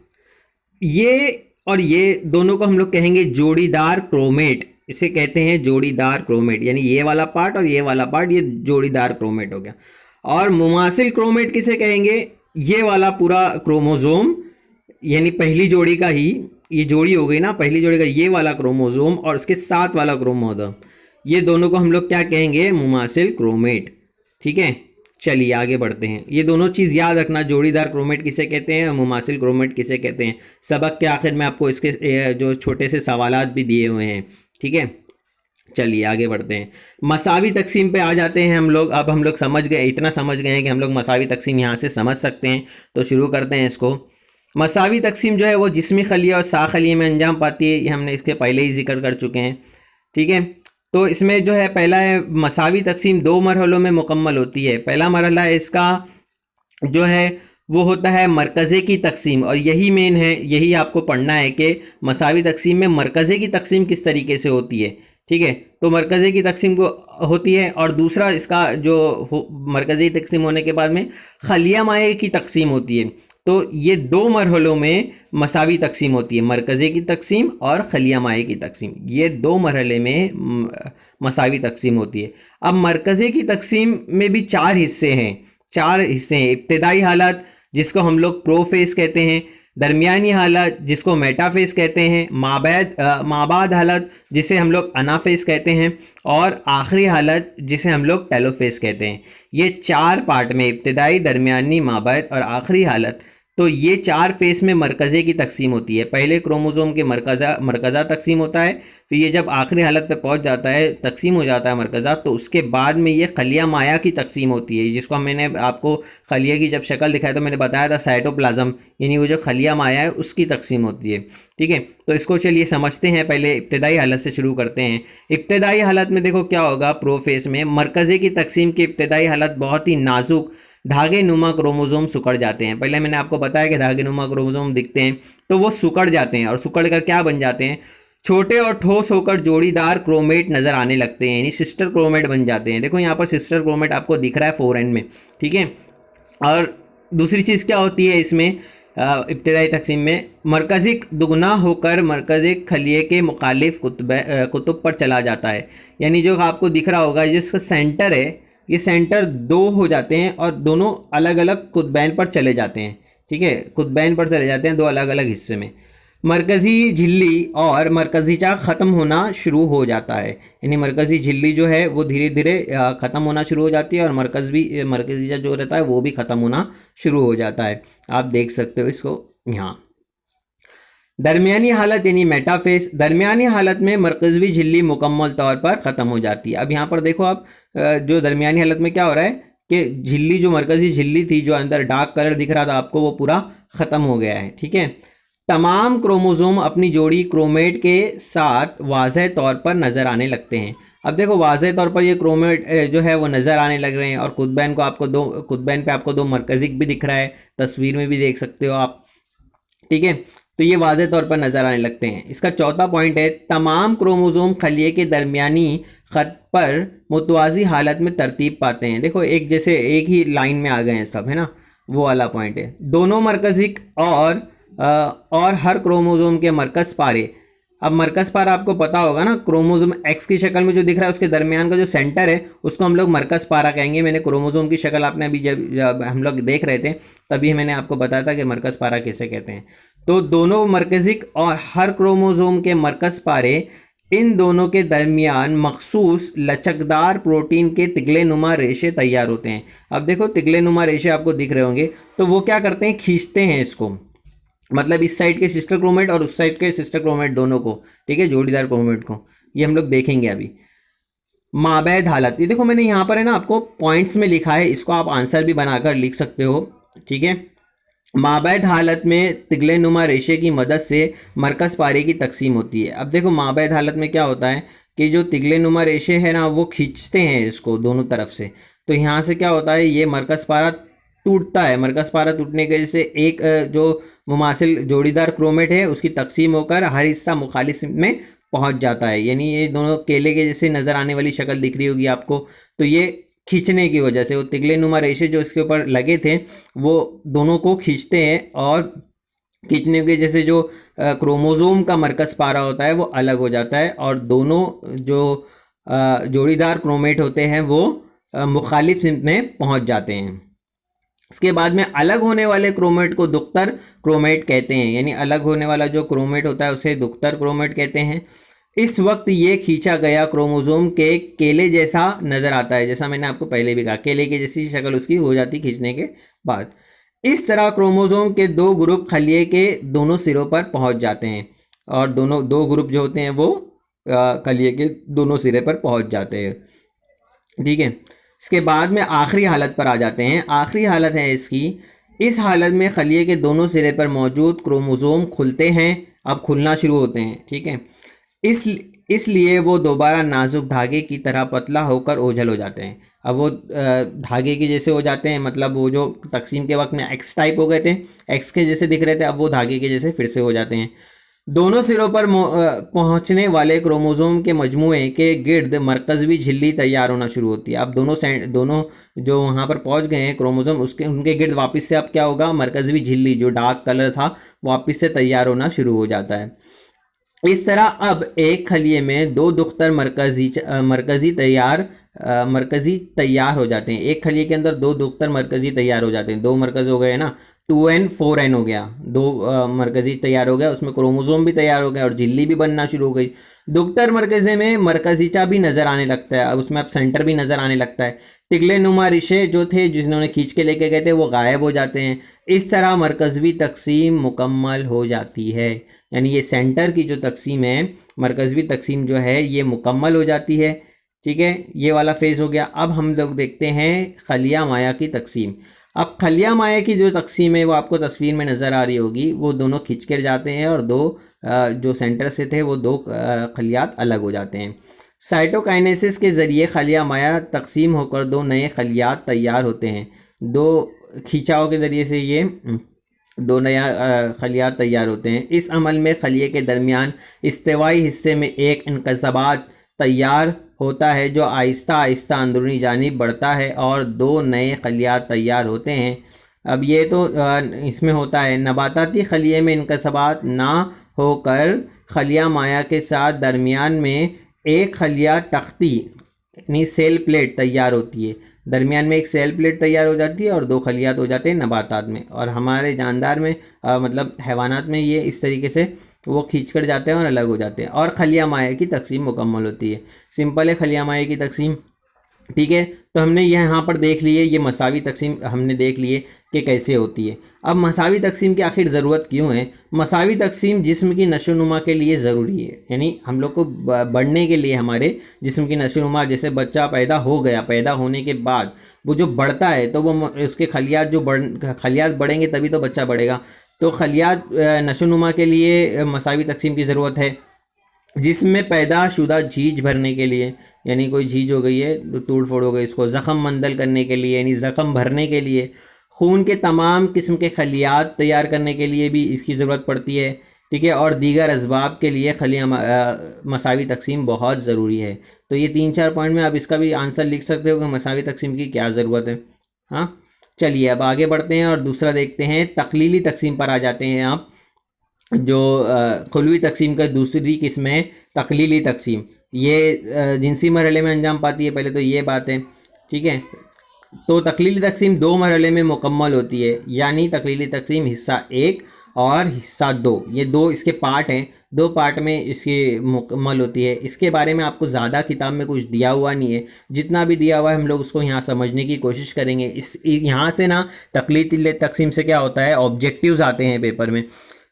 ये और ये दोनों को हम लोग कहेंगे जोड़ीदार क्रोमेट। इसे कहते हैं जोड़ीदार क्रोमेट, यानी ये वाला पार्ट और ये वाला पार्ट, ये जोड़ीदार क्रोमेट हो गया। और मुमासिल क्रोमेट किसे कहेंगे, ये वाला पूरा क्रोमोसोम यानी पहली जोड़ी का ही, ये जोड़ी हो गई ना पहली जोड़ी का, ये वाला क्रोमोसोम और उसके साथ वाला क्रोमोसोम, ये दोनों को हम लोग क्या कहेंगे, मुमासिल क्रोमेट। ठीक है, चलिए आगे बढ़ते हैं। ये दोनों चीज़ याद रखना, जोड़ीदार क्रोमेट किसे कहते हैं और मुमासिल क्रोमेट किसे कहते हैं। सबक के आखिर में आपको इसके जो छोटे से सवालात भी दिए हुए हैं। ठीक है, चलिए आगे बढ़ते हैं। मसावी तकसीम पे आ जाते हैं हम लोग। अब हम लोग समझ गए, इतना समझ गए हैं कि हम लोग मसावी तकसीम यहाँ से समझ सकते हैं। तो शुरू करते हैं इसको। मसावी तकसीम जो है वो जिस्मी खलिया और सा खलिया में अंजाम पाती है, ये हमने इसके पहले ही जिक्र कर चुके हैं। ठीक है, तो इसमें जो है पहला है मसावी तकसीम 2 मरहलों में मुकम्मल होती है। पहला मरहला है इसका जो है वो होता है मरकज़े की तकसीम, और यही मेन है, यही आपको पढ़ना है कि मसावी तकसीम में मरकज़े की तकसीम किस तरीके से होती है। ठीक है, तो मरकज़े की तकसीम को होती है। और दूसरा इसका जो मरकज़ी तकसीम होने के बाद में खलिया माए की तकसीम होती है। तो ये 2 मरहलों में मसावी तकसीम होती है, मरकज़े की तकसीम और खलिया माए की तकसीम, ये 2 मरहले में मसावी तकसीम होती है। अब मरकज़े की तकसीम में भी 4 हिस्से हैं, 4 हिस्से हैं। इब्तिदाई हालत जिसको हम लोग प्रोफेस कहते हैं, दरमियानी हालत जिसको मेटाफेस कहते हैं, माबाद हालत जिसे हम लोग अनाफेस कहते हैं, और आखिरी हालत जिसे हम लोग टेलोफेस कहते हैं। ये 4 पार्ट में, इब्तिदाई, दरमियानी, माबाद और आखिरी हालत, तो ये 4 फेस में मरकज़े की तकसीम होती है। पहले क्रोमोसोम के मरकज़ा तकसीम होता है, फिर ये जब आखिरी हालत पे पहुंच जाता है, तकसीम हो जाता है मरकज़ा, तो उसके बाद में ये खलिया माया की तकसीम होती है, जिसको मैंने आपको खलिया की जब शक्ल दिखाया तो मैंने बताया था साइटोप्लाज्म, यानी वो जो खलिया माया है उसकी तकसीम होती है। ठीक है, तो इसको चलिए समझते हैं। पहले इब्तिदाई हालत से शुरू करते हैं। इब्तिदाई हालत में देखो क्या होगा, प्रोफेस में मरकज़े की तकसीम की इब्तिदाई हालत बहुत ही नाजुक धागे नुमा क्रोमोसोम सिकुड़ जाते हैं। पहले मैंने आपको बताया कि धागे नुमा क्रोमोसोम दिखते हैं तो वो सिकुड़ जाते हैं, और सिकुड़ कर क्या बन जाते हैं, छोटे और ठोस होकर जोड़ीदार क्रोमेट नज़र आने लगते हैं, यानी सिस्टर क्रोमेट बन जाते हैं। देखो यहाँ पर सिस्टर क्रोमेट आपको दिख रहा है 4 एंड में। ठीक है, और दूसरी चीज़ क्या होती है इसमें इब्तदाई तकसीम में मरकज़ी दुगना होकर मरकज़ी खलिए के मुखालिफ कुतुब पर चला जाता है। यानी जो आपको दिख रहा होगा जिसका सेंटर है, ये सेंटर दो हो जाते हैं और दोनों अलग अलग कुतबैन पर चले जाते हैं। ठीक है, कुतबैन पर चले जाते हैं दो अलग अलग हिस्से में। मरकज़ी झिल्ली और मरकज़ी चाक ख़त्म होना शुरू हो जाता है। यानी मरकज़ी झिल्ली जो है वो धीरे धीरे ख़त्म होना शुरू हो जाती है और मरकज़ी चाक जो रहता है वो भी ख़त्म होना शुरू हो जाता है। आप देख सकते हो इसको यहाँ। दरमियानी हालत यानी मेटाफेस, दरमियानी हालत में मरकज़ी झिल्ली मुकम्मल तौर पर ख़त्म हो जाती है। अब यहाँ पर देखो आप, जो दरमियानी हालत में क्या हो रहा है कि झिल्ली, जो मरकज़ी झिल्ली थी, जो अंदर डार्क कलर दिख रहा था आपको, वो पूरा ख़त्म हो गया है। ठीक है, तमाम क्रोमोसोम अपनी जोड़ी क्रोमेट के साथ वाज़ह तौर पर नज़र आने लगते हैं। अब देखो वाज़ह तौर पर ये क्रोमेट जो है वो नज़र आने लग रहे हैं और कुतबैन पे आपको दो मरकज़िक भी दिख रहा है, तस्वीर में भी देख सकते हो आप। ठीक है, तो ये वाज़ह तौर पर नज़र आने लगते हैं। इसका चौथा पॉइंट है, तमाम क्रोमोसोम खलिए के दरमियानी ख़त पर मुतवाज़ी हालत में तरतीब पाते हैं। देखो एक जैसे एक ही लाइन में आ गए हैं सब, है ना, वो वाला पॉइंट है। दोनों मरकज़िक और हर क्रोमोसोम के मरकज़ पारे, अब मरकज़ पारा आपको पता होगा ना, क्रोमोसोम एक्स की शक्ल में जो दिख रहा है उसके दरमियान का जो सेंटर है उसको हम लोग मरकज़ पारा कहेंगे। मैंने क्रोमोसोम की शक्ल आपने अभी जब हम लोग देख रहे थे तभी मैंने आपको बताया था कि मरकज़ पारा किसे कहते हैं। तो दोनों मरकज़िक और हर क्रोमोसोम के मरकज़ पारे, इन दोनों के दरमियान मखसूस लचकदार प्रोटीन के तिगले नुमा रेशे तैयार होते हैं। अब देखो तिगले नुमा रेशे आपको दिख रहे होंगे, तो वो क्या करते हैं, खींचते हैं इसको, मतलब इस साइड के सिस्टर क्रोमेट और उस साइड के सिस्टर क्रोमेट दोनों को, ठीक है, जोड़ीदार क्रोमेट को, ये हम लोग देखेंगे अभी। माबैद हालत, ये देखो मैंने यहाँ पर है ना आपको पॉइंट्स में लिखा है, इसको आप आंसर भी बनाकर लिख सकते हो। ठीक है, माबैद हालत में तिगले नुमा रेशे की मदद से मरकज़ पारे की तकसीम होती है। अब देखो माबैद हालत में क्या होता है कि जो तिगले नुमा रेशे है ना वो खींचते हैं इसको दोनों तरफ से, तो यहाँ से क्या होता है, ये मरकज़ पारा टूटता है। मरकज़ पारा टूटने की वजह से एक जो मुमासिल जोड़ीदार क्रोमेट है उसकी तकसीम होकर हर हिस्सा मुखालिफ में पहुंच जाता है। यानी ये दोनों केले के जैसे नज़र आने वाली शक्ल दिख रही होगी आपको, तो ये खींचने की वजह से वो तिगले नुमा रेशे जो इसके ऊपर लगे थे वो दोनों को खींचते हैं और खींचने की वजह से जो क्रोमोसोम का मरकज़ पारा होता है वो अलग हो जाता है और दोनों जो जोड़ीदार क्रोमेट होते हैं वो मुखालिफ सिमत में पहुंच जाते हैं। इसके बाद में अलग होने वाले क्रोमेट को दुख्तर क्रोमेट कहते हैं। यानी अलग होने वाला जो क्रोमेट होता है उसे दुख्तर क्रोमेट कहते हैं। इस वक्त ये खींचा गया क्रोमोसोम के केले जैसा नज़र आता है, जैसा मैंने आपको पहले भी कहा, केले की जैसी शक्ल उसकी हो जाती खींचने के बाद। इस तरह क्रोमोसोम के दो ग्रुप खलिए के दोनों सिरों पर पहुंच जाते हैं और दोनों दो ग्रुप जो होते हैं वो खलिए के दोनों सिरे पर पहुंच जाते हैं। ठीक है, इसके बाद में आखिरी हालत पर आ जाते हैं। आखिरी हालत है इसकी, इस हालत में खलिए के दोनों सिरे पर मौजूद क्रोमोसोम खुलते हैं, अब खुलना शुरू होते हैं। ठीक है, इसलिए वो दोबारा नाजुक धागे की तरह पतला होकर ओझल हो जाते हैं। अब वो धागे के जैसे हो जाते हैं, मतलब वो जो तकसीम के वक्त में एक्स टाइप हो गए थे, एक्स के जैसे दिख रहे थे, अब वो धागे के जैसे फिर से हो जाते हैं। दोनों सिरों पर पहुंचने वाले क्रोमोसोम के मजमूए के गिर्द मरकज़ी झिल्ली तैयार होना शुरू होती है। अब दोनों जो वहाँ पर पहुंच गए हैं क्रोमोसोम, उनके गिर्द वापस से अब क्या होगा, मरकज़ी झिल्ली जो डार्क कलर था वापस से तैयार होना शुरू हो जाता है। इस तरह अब एक खलिए में दो दुख्तर मरकज़ी तैयार हो जाते हैं। एक खलिए के अंदर दो दुख्तर मरकज़ी तैयार हो जाते हैं। दो मरकज़ हो गए ना, 2n 4n हो गया, दो मरकज़ी तैयार हो गया, उसमें क्रोमोसोम भी तैयार हो गया और झिल्ली भी बनना शुरू हो गई। दुख्तर मरकज़े में मरकज़ीचा भी नज़र आने लगता है, अब उसमें अब सेंटर भी नज़र आने लगता है। तिगले नुमा रिशे जो थे जिन्होंने खींच के लेके गए थे वो गायब हो जाते हैं। इस तरह मरकज़वी तकसीम मुकम्मल हो जाती है। यानी ये सेंटर की जो तकसीम है, मरकज़वी तकसीम जो है ये मुकम्मल हो जाती है। ठीक है, ये वाला फेज़ हो गया। अब हम लोग देखते हैं खलिया माया की तकसीम। अब खलिया माया की जो तकसीम है वो आपको तस्वीर में नज़र आ रही होगी, वो दोनों खिंच कर जाते हैं और दो जो सेंटर से थे वो दो खलियात अलग हो जाते हैं। साइटोकाइनेसिस के ज़रिए खलिया माया तकसीम होकर दो नए खलियात तैयार होते हैं। दो खिंचाव के ज़रिए से ये दो नया खलियात तैयार होते हैं। इस अमल में खलिए के दरमियान इस्तिवाई हिस्से में एक इनकसाबात तैयार होता है जो आहिस्ता आहिस्ता अंदरूनी जानिब बढ़ता है और दो नए खलियात तैयार होते हैं। अब ये तो इसमें होता है नबाताती खलिए में इनकसबात ना होकर खलिया माया के साथ दरमियान में एक खलिया तख्ती यानी सेल प्लेट तैयार होती है। दरमियान में एक सेल प्लेट तैयार हो जाती है और दो खलियात हो जाते हैं नबातात में। और हमारे जानदार में मतलब हैवानात में ये इस तरीके से वो खींच कर जाते हैं और अलग हो जाते हैं और खलिया माया की तकसीम मुकम्मल होती है। सिंपल है खलिया माया की तकसीम। ठीक है, तो हमने ये यहाँ पर देख लिए, ये मसावी तकसीम हमने देख लिए कि कैसे होती है। अब मसावी तकसीम की आखिर ज़रूरत क्यों है? मसावी तकसीम जिस्म की नशोनुमा के लिए ज़रूरी है, यानी हम लोग को बढ़ने के लिए हमारे जिस्म की नशोनुमा, जैसे बच्चा पैदा हो गया, पैदा होने के बाद वो जो बढ़ता है तो वो उसके खलियात खलियात बढ़ेंगे तभी तो बच्चा बढ़ेगा। तो खलियात नशोनुमा के लिए मसावी तकसीम की ज़रूरत है। जिसमें पैदाशुदा झीज भरने के लिए, यानी कोई झीज हो गई है तो तोड़ फोड़ हो गई, इसको ज़ख़म मंदल करने के लिए यानी ज़ख़म भरने के लिए, खून के तमाम किस्म के खलियात तैयार करने के लिए भी इसकी ज़रूरत पड़ती है। ठीक है, और दीगर असबाब के लिए खलिया मसावी तकसीम बहुत ज़रूरी है। तो ये 3-4 पॉइंट में आप इसका भी आंसर लिख सकते हो कि मसावी तकसीम की क्या ज़रूरत है। हाँ, चलिए अब आगे बढ़ते हैं और दूसरा देखते हैं। तकलीली तकसीम पर आ जाते हैं आप। जो खुलवी तकसीम का दूसरी किस्म है तकलीली तकसीम। ये जिनसी मरहले में अंजाम पाती है, पहले तो ये बात है। ठीक है, तो तकलीली तकसीम 2 मरहले में मुकम्मल होती है, यानी तकलीली तकसीम हिस्सा 1 और हिस्सा 2, ये 2 इसके पार्ट हैं। 2 पार्ट में इसकी मुकम्मल होती है। इसके बारे में आपको ज़्यादा किताब में कुछ दिया हुआ नहीं है, जितना भी दिया हुआ है हम लोग उसको यहाँ समझने की कोशिश करेंगे। इस यहाँ से ना तकलीली तकसीम से क्या होता है, ऑब्जेक्टिव्स आते हैं पेपर में,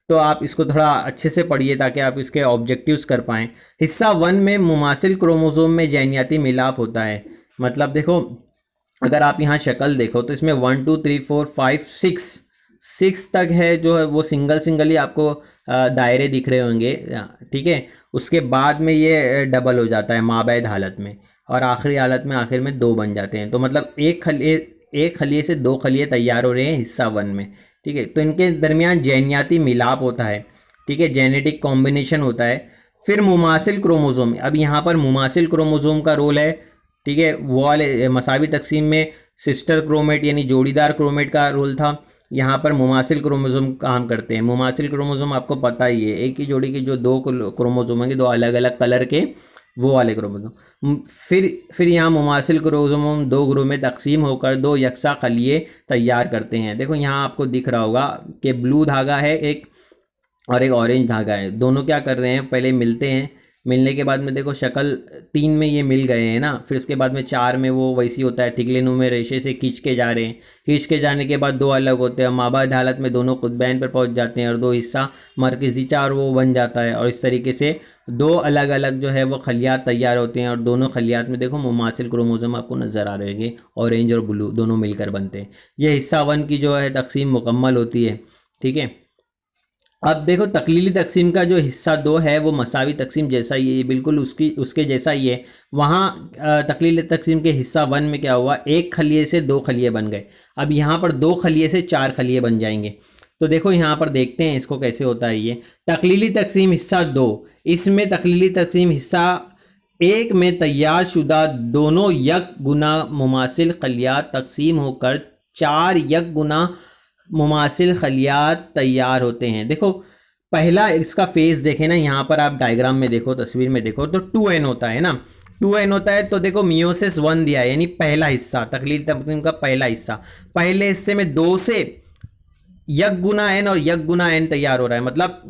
तो आप इसको थोड़ा अच्छे से पढ़िए ताकि आप इसके ऑब्जेक्टिव्स कर पाएँ। हिस्सा 1 में मुमासिल क्रोमोसोम में जैनियाती मिलाप होता है। मतलब देखो, अगर आप यहाँ शक्ल देखो तो इसमें 1 2 3 4 5 6 तक है जो है वो सिंगल ही आपको दायरे दिख रहे होंगे। ठीक है, उसके बाद में ये डबल हो जाता है माबैद हालत में, और आखिरी हालत में आखिर में 2 बन जाते हैं। तो मतलब एक खलिए से 2 खलिए तैयार हो रहे हैं हिस्सा 1 में। ठीक है, तो इनके दरमियान जैनियाती मिलाप होता है। ठीक है, जेनेटिक कॉम्बिनेशन होता है। फिर मुमासिल क्रोमोसोम, अब यहाँ पर मुमासिल क्रोमोसोम का रोल है। ठीक है, वो वाले मसावी तकसीम में सिस्टर क्रोमेट यानी जोड़ीदार क्रोमेट का रोल था, यहाँ पर मुमासिल क्रोमोसोम काम करते हैं। मुमासिल क्रोमोसोम आपको पता ही है, एक ही जोड़ी के जो 2 क्रोमोसोम होंगे, 2 अलग अलग कलर के, वो वाले क्रोमोसोम। फिर यहाँ मुमासिल क्रोमोसोम 2 ग्रुप में तकसीम होकर 2 यकसा खलिए तैयार करते हैं। देखो यहाँ आपको दिख रहा होगा कि ब्लू धागा है एक और एक ऑरेंज धागा है, दोनों क्या कर रहे हैं, पहले मिलते हैं। मिलने के बाद में देखो शक्ल 3 में ये मिल गए हैं ना, फिर उसके बाद में 4 में वो वैसी होता है, तिगलेनू में रेशे से खींच के जा रहे हैं। खींच के जाने के बाद 2 अलग होते हैं, माबाद हालत में दोनों कुतबैन पर पहुंच जाते हैं और 2 हिस्सा मरकज़ी 4 वो बन जाता है। और इस तरीके से 2 अलग अलग जो है वो खलियात तैयार होते हैं, और दोनों खलियात में देखो मुमासिल क्रोमोसोम आपको नज़र आ रहे होंगे, ऑरेंज और ब्लू दोनों मिलकर बनते हैं। ये हिस्सा 1 की जो है तकसीम मुकम्मल होती है। ठीक है, अब देखो तकलीली तकसीम का जो हिस्सा 2 है वो मसावी तकसीम जैसा ही है, बिल्कुल उसके जैसा ही है। वहाँ तकलीली तकसीम के हिस्सा 1 में क्या हुआ, 1 खलिए से 2 खलिए बन गए। अब यहाँ पर 2 खलिए से 4 खलिए बन जाएंगे। तो देखो यहाँ पर देखते हैं इसको कैसे होता है। ये तकलीली तकसीम हिस्सा 2, इसमें तकलीली तकसीम हिस्सा 1 में तैयार शुदा दोनों यक गुना मुमासिल खलियात तकसीम होकर 4 यक गुना मुमासिल खलियात तैयार होते हैं। देखो पहला इसका फेज देखें ना, यहाँ पर आप डायग्राम में देखो, तस्वीर में देखो तो 2n होता है ना, 2n होता है। तो देखो मियोसिस 1 दिया है, यानी पहला हिस्सा, तकलील तकसीम का पहला हिस्सा। पहले हिस्से में 2 से यक गुना n और यक गुना n तैयार हो रहा है, मतलब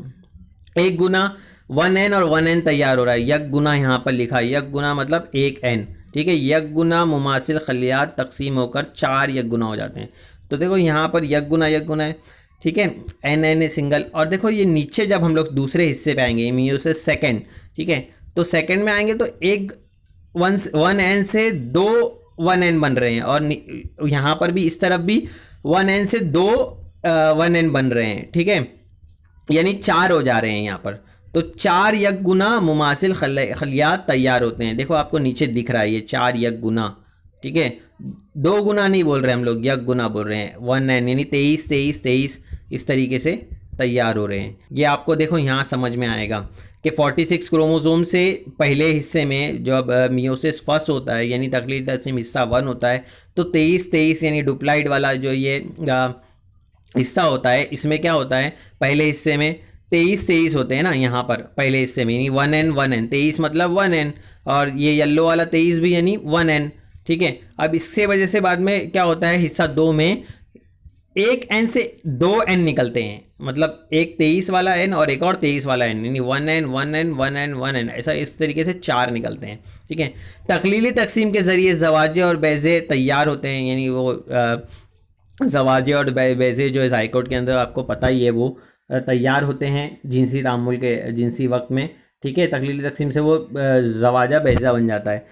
1 गुना 1n और 1n तैयार हो रहा है। यक गुना यहाँ पर लिखा है, यक गुना मतलब 1n। ठीक है, यक गुना मुमासिल खलियात तकसीम होकर 4 यक गुना हो जाते हैं। तो देखो यहाँ पर यक गुना है। ठीक है, एन सिंगल। और देखो ये नीचे जब हम लोग दूसरे हिस्से पे आएंगे, मियोसिस सेकंड, ठीक है, तो सेकंड में आएंगे तो 1n से 2 1n बन रहे हैं, और यहाँ पर भी इस तरफ भी 1n से 2 1n बन रहे हैं। ठीक है, यानी 4 हो जा रहे हैं यहाँ पर। तो 4 यक गुना मुमासिल खलियात तैयार होते हैं। देखो आपको नीचे दिख रहा है ये 4 यक गुना। ठीक है, 2 गुना नहीं बोल रहे हम लोग, यक गुना बोल रहे हैं। 1n यानी 23 इस तरीके से तैयार हो रहे हैं। ये आपको देखो यहाँ समझ में आएगा कि 46 क्रोमोसोम से पहले हिस्से में जब मियोसिस फर्स्ट होता है, यानी तकलील तकसीम हिस्सा 1 होता है, तो 23 यानी डुप्लाइड वाला जो ये हिस्सा होता है, इसमें क्या होता है, पहले हिस्से में 23 होते हैं ना यहाँ पर पहले हिस्से में, यानी 1n 23 मतलब 1n, और ये येलो वाला 23 भी यानी 1n। ठीक है, अब इससे वजह से बाद में क्या होता है, हिस्सा 2 में एक n से 2n निकलते हैं, मतलब एक 23 वाला n और एक और 23 वाला n, यानी 1n 1n 1n 1n, ऐसा इस तरीके से 4 निकलते हैं। ठीक है, तकलीली तकसीम के ज़रिए ज़वाजे और बैज़े तैयार होते हैं, यानी वो ज़वाजे और बैज़े जो है ज़ायकोट के अंदर आपको पता ही है वो तैयार होते हैं जिनसी तामुल के जिनसी वक्त में। ठीक है, तकलीली तकसीम से वो ज़वाजा बैज़ा बन जाता है।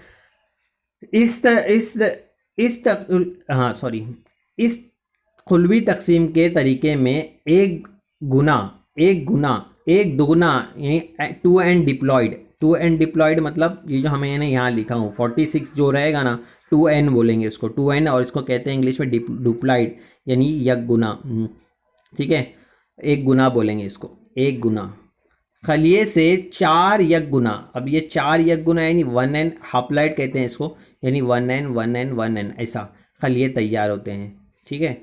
इस खुलवी तकसीम के तरीके में एक दुगुना यानी टू एन डिप्लॉयड मतलब ये जो हमें यानी यहाँ लिखा हूँ 46 जो रहेगा ना 2n बोलेंगे इसको 2n, और इसको कहते हैं इंग्लिश में डुप्लाइड यानी यक गुना। ठीक है, एक गुना बोलेंगे इसको, एक गुना खलिए से 4 यक गुना। अब ये 4 यक गुना यानी 1n हाप्लाइड कहते हैं इसको, यानी 1n ऐसा खलिए तैयार होते हैं। ठीक है,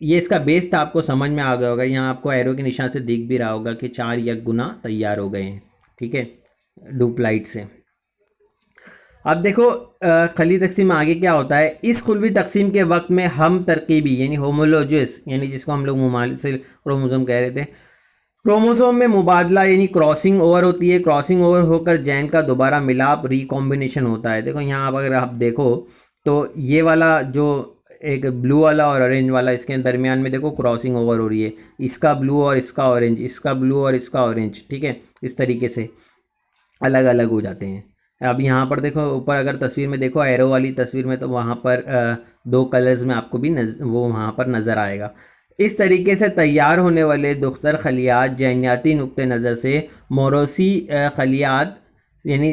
ये इसका बेस था, आपको समझ में आ गया होगा, यहाँ आपको एरो के निशान से दिख भी रहा होगा कि 4 यक गुना तैयार हो गए हैं। ठीक है, डुप्लाइड से। अब देखो खली तकसीम में आगे क्या होता है, इस खुलवी तकसीम के वक्त में हम तरकीबी यानी होमोलॉजिस, यानी जिसको हम लोग मुमालिसिल क्रोमोसोम कह रहे थे, क्रोमोसोम में मुबादला यानी क्रॉसिंग ओवर होती है। क्रॉसिंग ओवर होकर जैन का दोबारा मिलाप रिकॉम्बिनेशन होता है। देखो यहाँ आप अगर आप देखो तो ये वाला जो एक ब्लू वाला और ऑरेंज वाला, इसके दरमियान में देखो क्रॉसिंग ओवर हो रही है, इसका ब्लू और इसका ऑरेंज, इसका ब्लू और इसका ऑरेंज। ठीक है, इस तरीके से अलग अलग हो जाते हैं। अब यहाँ पर देखो ऊपर अगर तस्वीर में देखो एरो वाली तस्वीर में, तो वहाँ पर 2 कलर्स में आपको भी वो वहाँ पर नज़र आएगा। इस तरीके से तैयार होने वाले दुख्तर खलियात जैनियाती नुक्ते नज़र से मोरोसी खलियात यानी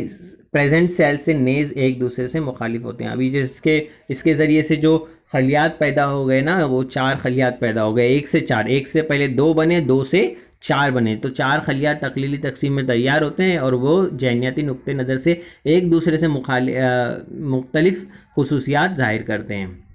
प्रेजेंट सेल से नेज़ एक दूसरे से मुखालिफ होते हैं। अभी जिसके इसके ज़रिए से जो खलियात पैदा हो गए ना, वो 4 खलियात पैदा हो गए, 1 से 4, 1 से पहले 2 बने, 2 से 4 बने, तो 4 खलियात तकलीली तकसीम में तैयार होते हैं और वो जैनियाती नुक्ते नज़र से एक दूसरे से मुख्तलिफ खुसूसियात ज़ाहिर करते हैं।